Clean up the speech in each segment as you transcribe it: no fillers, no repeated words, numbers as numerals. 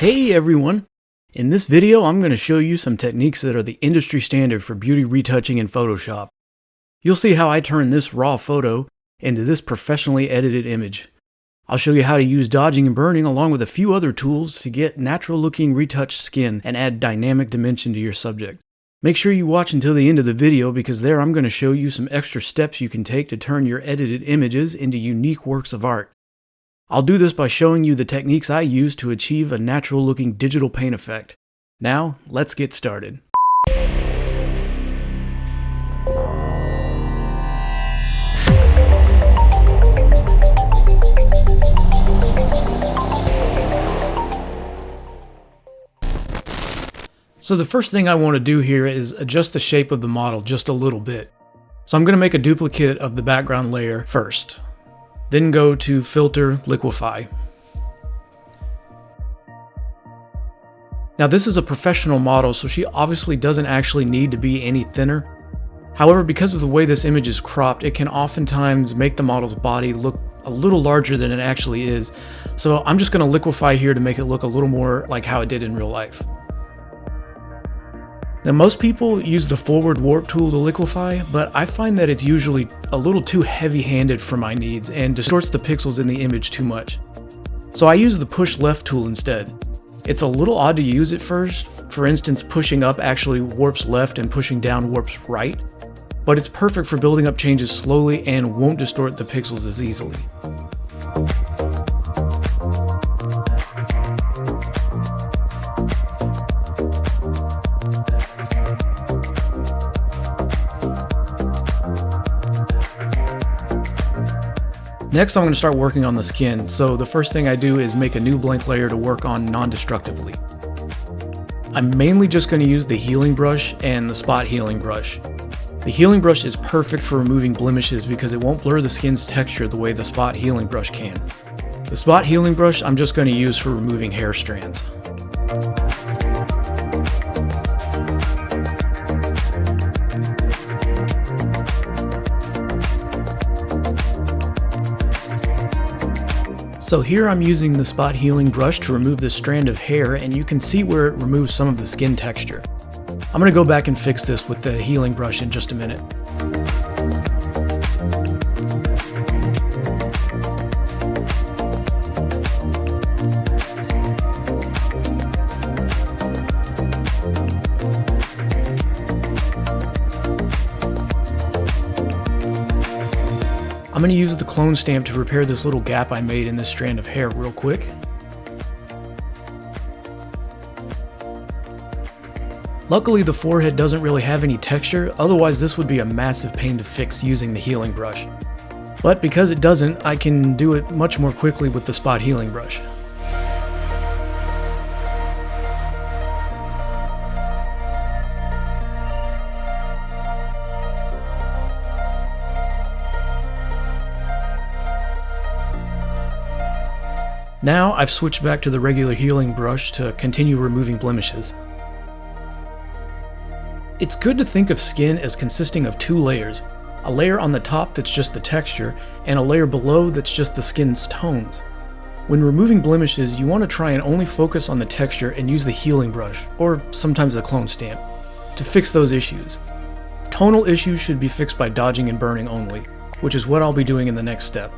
Hey everyone! In this video I'm going to show you some techniques that are the industry standard for beauty retouching in Photoshop. You'll see how I turn this raw photo into this professionally edited image. I'll show you how to use dodging and burning along with a few other tools to get natural looking retouched skin and add dynamic dimension to your subject. Make sure you watch until the end of the video because there I'm going to show you some extra steps you can take to turn your edited images into unique works of art. I'll do this by showing you the techniques I use to achieve a natural looking digital paint effect. Now, let's get started. So the first thing I want to do here is adjust the shape of the model just a little bit. So I'm going to make a duplicate of the background layer first. Then go to Filter, Liquify. Now this is a professional model, so she obviously doesn't actually need to be any thinner. However, because of the way this image is cropped, it can oftentimes make the model's body look a little larger than it actually is. So I'm just going to liquify here to make it look a little more like how it did in real life. Now most people use the forward warp tool to liquify, but I find that it's usually a little too heavy-handed for my needs and distorts the pixels in the image too much. So I use the push left tool instead. It's a little odd to use at first. For instance, pushing up actually warps left and pushing down warps right, but it's perfect for building up changes slowly and won't distort the pixels as easily. Next, I'm going to start working on the skin, so the first thing I do is make a new blank layer to work on non-destructively. I'm mainly just going to use the healing brush and the spot healing brush. The healing brush is perfect for removing blemishes because it won't blur the skin's texture the way the spot healing brush can. The spot healing brush I'm just going to use for removing hair strands. So here I'm using the spot healing brush to remove this strand of hair, and you can see where it removes some of the skin texture. I'm going to go back and fix this with the healing brush in just a minute. I'm going to use the clone stamp to repair this little gap I made in this strand of hair real quick. Luckily the forehead doesn't really have any texture, otherwise this would be a massive pain to fix using the healing brush. But because it doesn't, I can do it much more quickly with the spot healing brush. Now I've switched back to the regular healing brush to continue removing blemishes. It's good to think of skin as consisting of two layers, a layer on the top that's just the texture, and a layer below that's just the skin's tones. When removing blemishes, you want to try and only focus on the texture and use the healing brush, or sometimes the clone stamp, to fix those issues. Tonal issues should be fixed by dodging and burning only, which is what I'll be doing in the next step.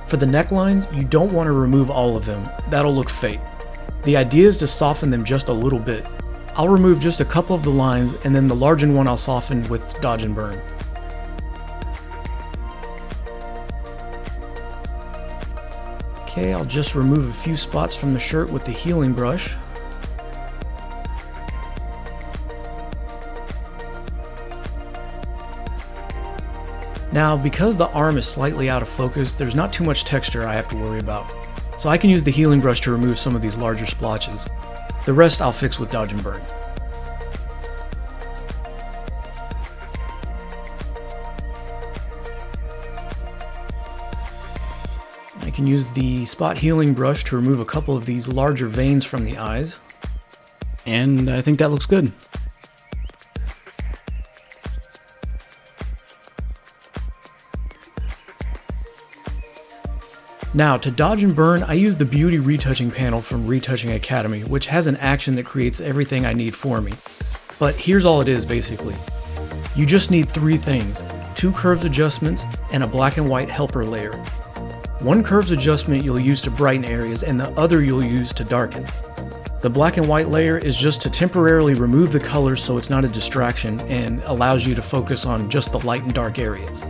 For the necklines, you don't want to remove all of them, that'll look fake. The idea is to soften them just a little bit. I'll remove just a couple of the lines, and then the larger one I'll soften with dodge and burn. Okay, I'll just remove a few spots from the shirt with the healing brush. Now, because the arm is slightly out of focus, there's not too much texture I have to worry about. So I can use the healing brush to remove some of these larger splotches. The rest I'll fix with dodge and burn. can use the spot healing brush to remove a couple of these larger veins from the eyes. And I think that looks good. Now, to dodge and burn, I use the Beauty Retouching panel from Retouching Academy, which has an action that creates everything I need for me. But here's all it is, basically. You just need 3 things: 2 curves adjustments and a black and white helper layer. One curves adjustment you'll use to brighten areas, and the other you'll use to darken. The black and white layer is just to temporarily remove the colors so it's not a distraction and allows you to focus on just the light and dark areas.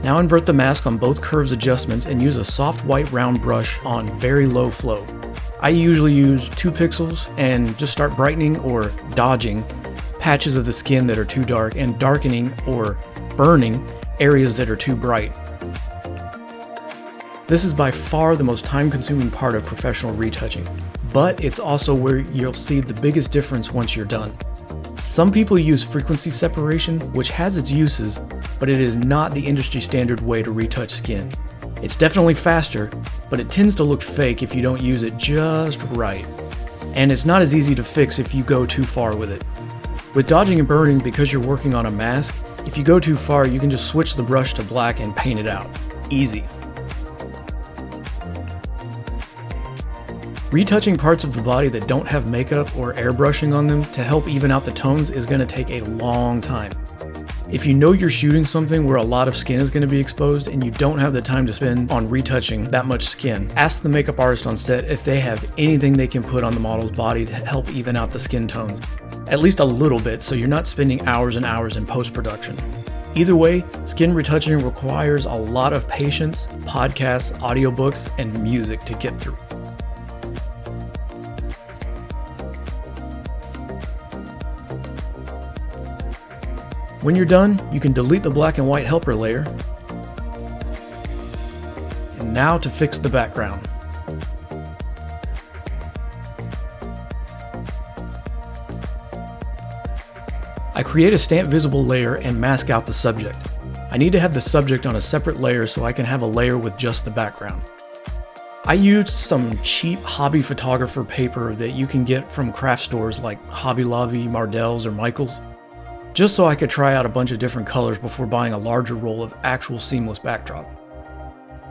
Now invert the mask on both curves adjustments and use a soft white round brush on very low flow. I usually use 2 pixels and just start brightening or dodging patches of the skin that are too dark and darkening or burning areas that are too bright. This is by far the most time-consuming part of professional retouching, but it's also where you'll see the biggest difference once you're done. Some people use frequency separation, which has its uses, but it is not the industry standard way to retouch skin. It's definitely faster, but it tends to look fake if you don't use it just right. And it's not as easy to fix if you go too far with it. With dodging and burning, because you're working on a mask, if you go too far, you can just switch the brush to black and paint it out. Easy. Retouching parts of the body that don't have makeup or airbrushing on them to help even out the tones is going to take a long time. If you know you're shooting something where a lot of skin is going to be exposed and you don't have the time to spend on retouching that much skin, ask the makeup artist on set if they have anything they can put on the model's body to help even out the skin tones. At least a little bit, so you're not spending hours and hours in post-production. Either way, skin retouching requires a lot of patience, podcasts, audiobooks, and music to get through. When you're done, you can delete the black and white helper layer. And now to fix the background. I create a stamp visible layer and mask out the subject. I need to have the subject on a separate layer so I can have a layer with just the background. I used some cheap hobby photographer paper that you can get from craft stores like Hobby Lobby, Mardel's, or Michael's, just so I could try out a bunch of different colors before buying a larger roll of actual seamless backdrop.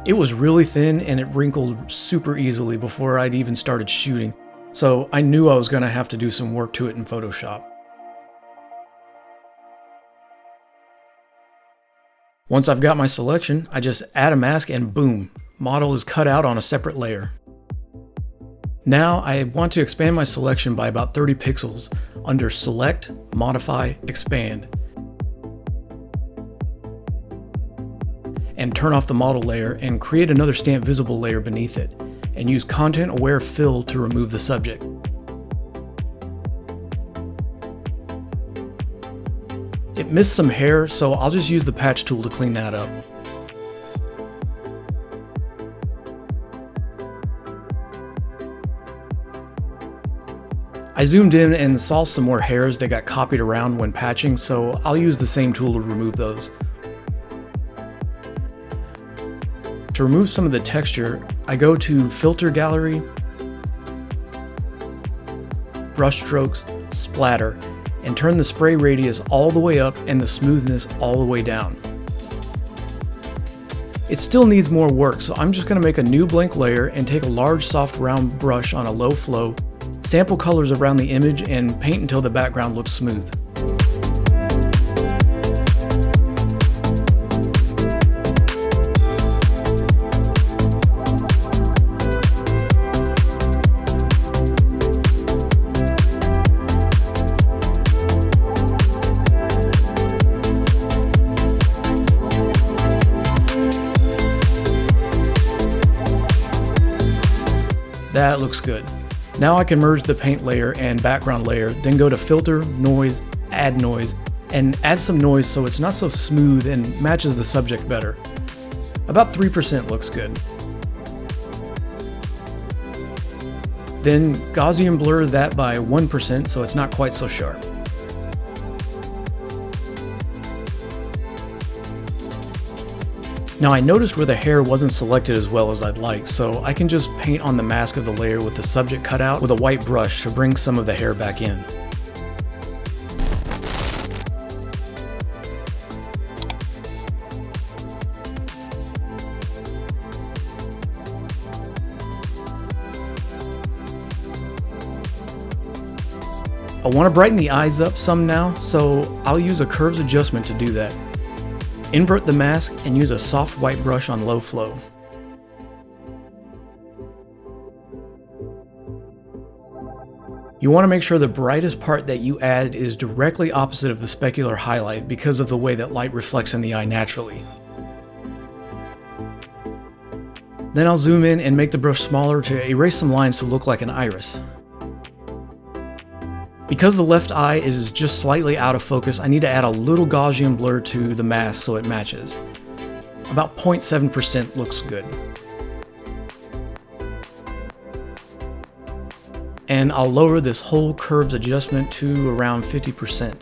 It was really thin and it wrinkled super easily before I'd even started shooting, so I knew I was going to have to do some work to it in Photoshop. Once I've got my selection, I just add a mask and boom, model is cut out on a separate layer. Now I want to expand my selection by about 30 pixels under Select, Modify, Expand. And turn off the model layer and create another stamp visible layer beneath it, and use Content Aware Fill to remove the subject. It missed some hair, so I'll just use the patch tool to clean that up. I zoomed in and saw some more hairs that got copied around when patching, so I'll use the same tool to remove those. To remove some of the texture, I go to Filter Gallery, Brush Strokes, Splatter, and turn the spray radius all the way up and the smoothness all the way down. It still needs more work, so I'm just going to make a new blank layer and take a large soft round brush on a low flow, sample colors around the image, and paint until the background looks smooth. That looks good. Now I can merge the paint layer and background layer, then go to Filter, Noise, Add Noise, and add some noise so it's not so smooth and matches the subject better. About 3% looks good. Then Gaussian blur that by 1% so it's not quite so sharp. Now I noticed where the hair wasn't selected as well as I'd like, so I can just paint on the mask of the layer with the subject cut out with a white brush to bring some of the hair back in. I want to brighten the eyes up some now, so I'll use a curves adjustment to do that. Invert the mask and use a soft white brush on low flow. You want to make sure the brightest part that you add is directly opposite of the specular highlight because of the way that light reflects in the eye naturally. Then I'll zoom in and make the brush smaller to erase some lines to look like an iris. Because the left eye is just slightly out of focus, I need to add a little Gaussian blur to the mask so it matches. About 0.7% looks good. And I'll lower this whole curves adjustment to around 50%.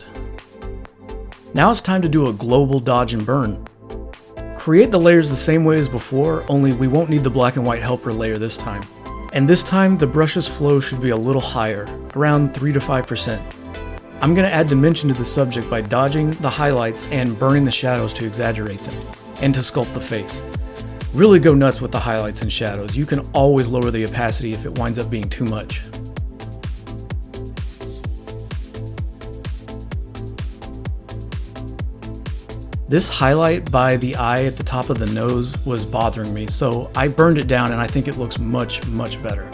Now it's time to do a global dodge and burn. Create the layers the same way as before, only we won't need the black and white helper layer this time. And this time, the brush's flow should be a little higher, around 3 to 5%. I'm going to add dimension to the subject by dodging the highlights and burning the shadows to exaggerate them, and to sculpt the face. Really go nuts with the highlights and shadows. You can always lower the opacity if it winds up being too much. This highlight by the eye at the top of the nose was bothering me, so I burned it down and I think it looks much, much better.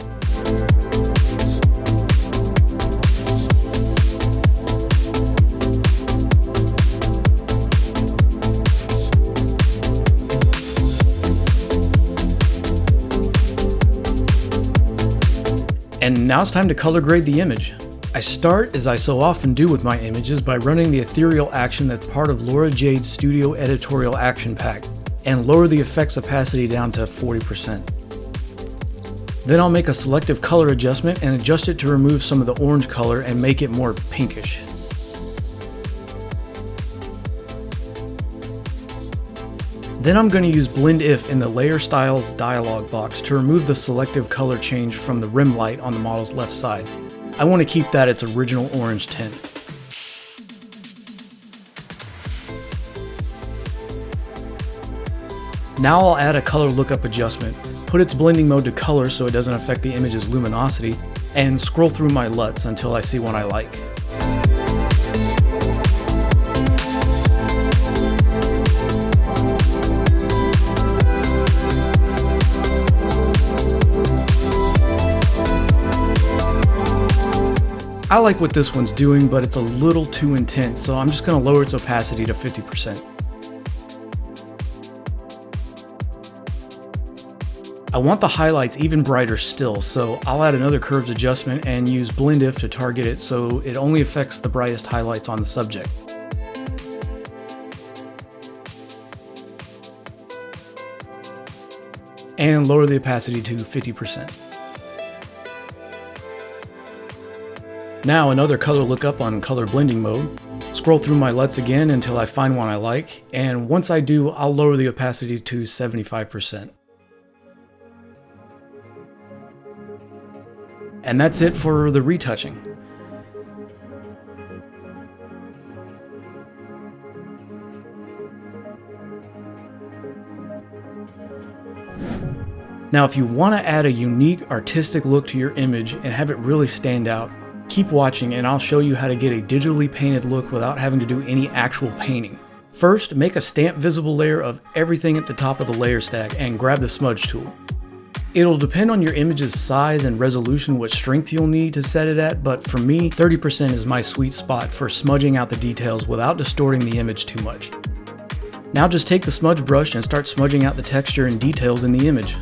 And now it's time to color grade the image. I start, as I so often do with my images, by running the ethereal action that's part of Laura Jade's Studio Editorial Action Pack, and lower the effects opacity down to 40%. Then I'll make a selective color adjustment and adjust it to remove some of the orange color and make it more pinkish. Then I'm going to use Blend If in the Layer Styles dialog box to remove the selective color change from the rim light on the model's left side. I want to keep that its original orange tint. Now I'll add a color lookup adjustment, put its blending mode to color so it doesn't affect the image's luminosity, and scroll through my LUTs until I see one I like. I like what this one's doing, but it's a little too intense, so I'm just going to lower its opacity to 50%. I want the highlights even brighter still, so I'll add another curves adjustment and use Blend If to target it so it only affects the brightest highlights on the subject. And lower the opacity to 50%. Now another color lookup on color blending mode. Scroll through my LUTs again until I find one I like, and once I do, I'll lower the opacity to 75%. And that's it for the retouching. Now if you want to add a unique artistic look to your image and have it really stand out, keep watching and I'll show you how to get a digitally painted look without having to do any actual painting. First, make a stamp visible layer of everything at the top of the layer stack and grab the Smudge Tool. It'll depend on your image's size and resolution what strength you'll need to set it at, but for me, 30% is my sweet spot for smudging out the details without distorting the image too much. Now just take the smudge brush and start smudging out the texture and details in the image.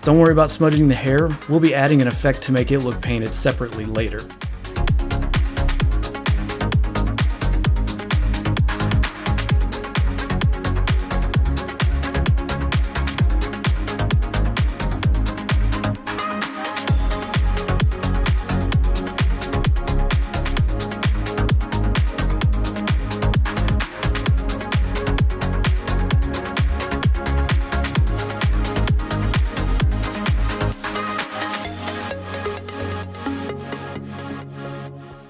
Don't worry about smudging the hair, we'll be adding an effect to make it look painted separately later.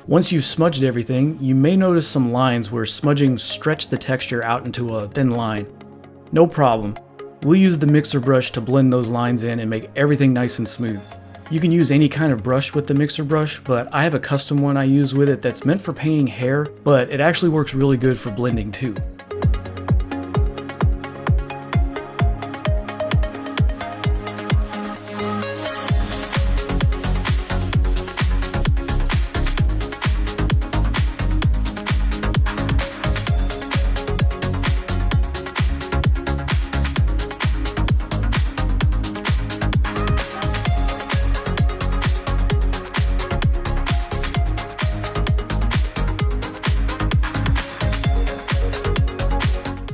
Once you've smudged everything, you may notice some lines where smudging stretched the texture out into a thin line. No problem. We'll use the mixer brush to blend those lines in and make everything nice and smooth. You can use any kind of brush with the mixer brush, but I have a custom one I use with it that's meant for painting hair, but it actually works really good for blending too.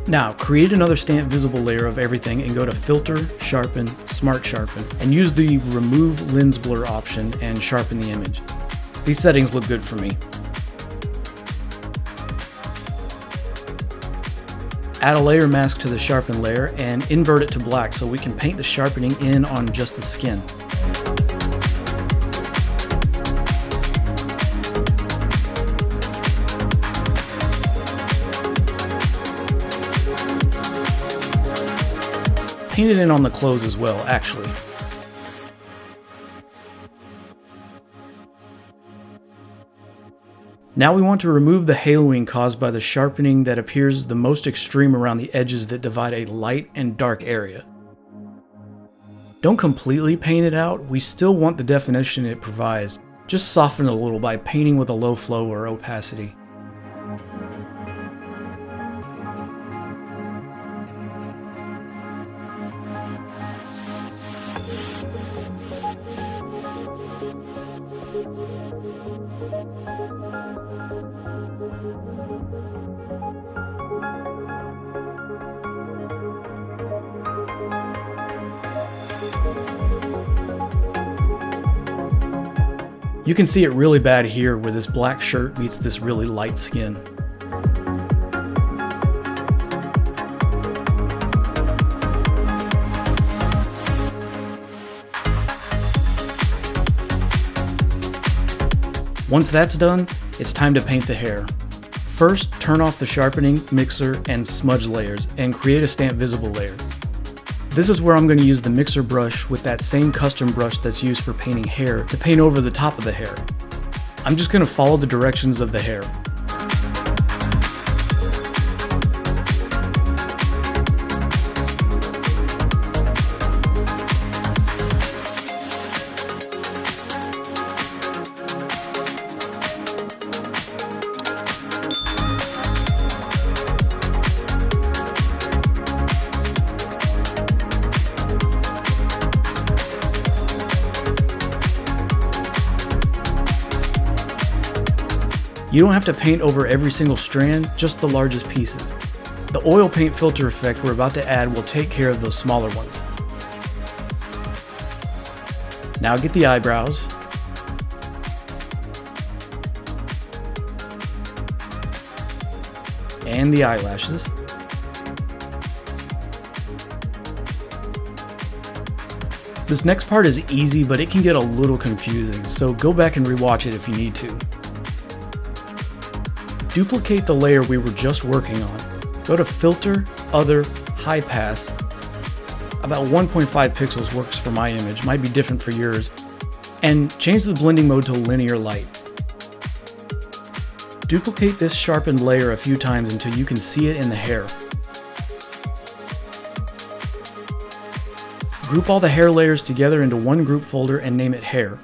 Now, create another stamp visible layer of everything and go to Filter, Sharpen, Smart Sharpen, and use the Remove Lens Blur option and sharpen the image. These settings look good for me. Add a layer mask to the sharpen layer and invert it to black so we can paint the sharpening in on just the skin. Paint it in on the clothes as well, actually. Now we want to remove the haloing caused by the sharpening that appears the most extreme around the edges that divide a light and dark area. Don't completely paint it out, we still want the definition it provides. Just soften it a little by painting with a low flow or opacity. You can see it really bad here where this black shirt meets this really light skin. Once that's done, it's time to paint the hair. First, turn off the sharpening, mixer, and smudge layers and create a stamp visible layer. This is where I'm going to use the mixer brush with that same custom brush that's used for painting hair to paint over the top of the hair. I'm just going to follow the directions of the hair. You don't have to paint over every single strand, just the largest pieces. The oil paint filter effect we're about to add will take care of those smaller ones. Now get the eyebrows. And the eyelashes. This next part is easy, but it can get a little confusing, so go back and rewatch it if you need to. Duplicate the layer we were just working on. Go to Filter, Other, High Pass. About 1.5 pixels works for my image, might be different for yours. And change the blending mode to linear light. Duplicate this sharpened layer a few times until you can see it in the hair. Group all the hair layers together into one group folder and name it Hair.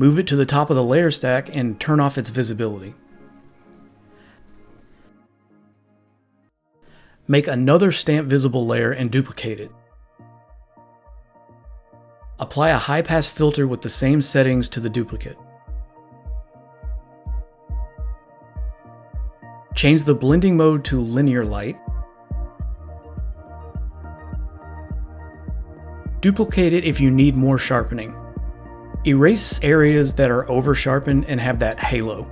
Move it to the top of the layer stack and turn off its visibility. Make another stamp visible layer and duplicate it. Apply a high pass filter with the same settings to the duplicate. Change the blending mode to linear light. Duplicate it if you need more sharpening. Erase areas that are over sharpened and have that halo.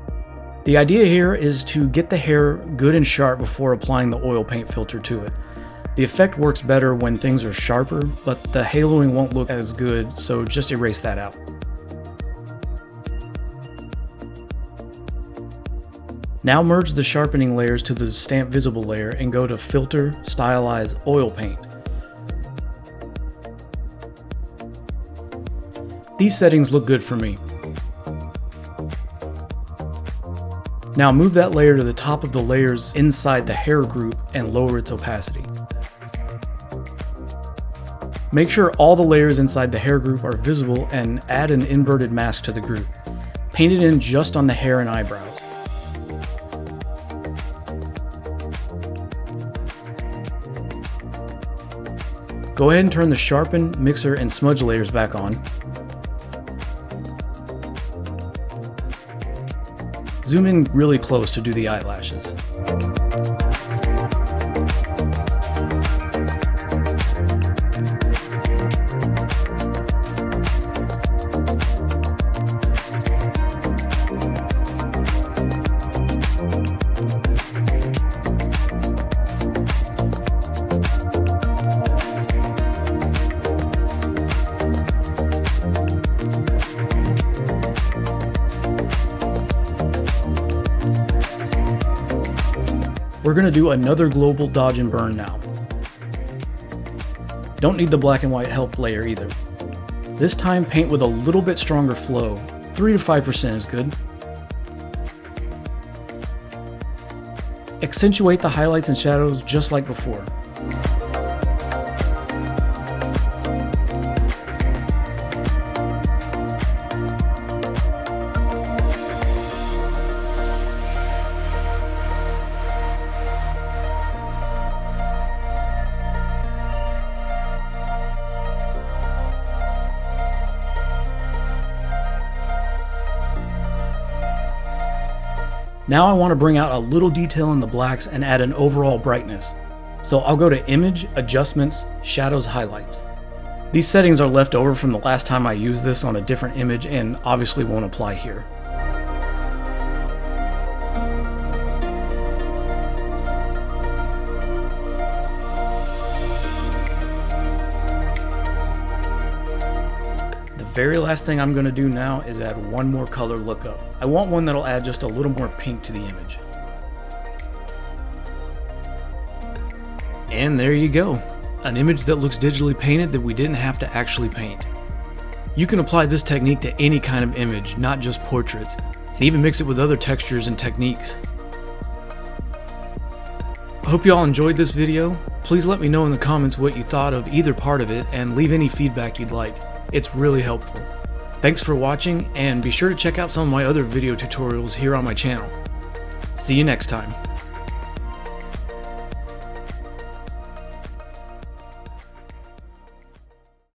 The idea here is to get the hair good and sharp before applying the oil paint filter to it. The effect works better when things are sharper, but the haloing won't look as good, so just erase that out. Now merge the sharpening layers to the stamp visible layer and go to Filter, Stylize Oil Paint. These settings look good for me. Now move that layer to the top of the layers inside the hair group and lower its opacity. Make sure all the layers inside the hair group are visible and add an inverted mask to the group. Paint it in just on the hair and eyebrows. Go ahead and turn the sharpen, mixer, and smudge layers back on. Zoom in really close to do the eyelashes. We're going to do another global dodge and burn now. Don't need the black and white help layer either. This time paint with a little bit stronger flow. 3 to 5% is good. Accentuate the highlights and shadows just like before. Now I want to bring out a little detail in the blacks and add an overall brightness. So I'll go to Image, Adjustments, Shadows, Highlights. These settings are left over from the last time I used this on a different image and obviously won't apply here. The very last thing I'm going to do now is add one more color lookup. I want one that'll add just a little more pink to the image. And there you go, an image that looks digitally painted that we didn't have to actually paint. You can apply this technique to any kind of image, not just portraits, and even mix it with other textures and techniques. I hope you all enjoyed this video. Please let me know in the comments what you thought of either part of it and leave any feedback you'd like. It's really helpful. Thanks for watching, and be sure to check out some of my other video tutorials here on my channel. See you next time.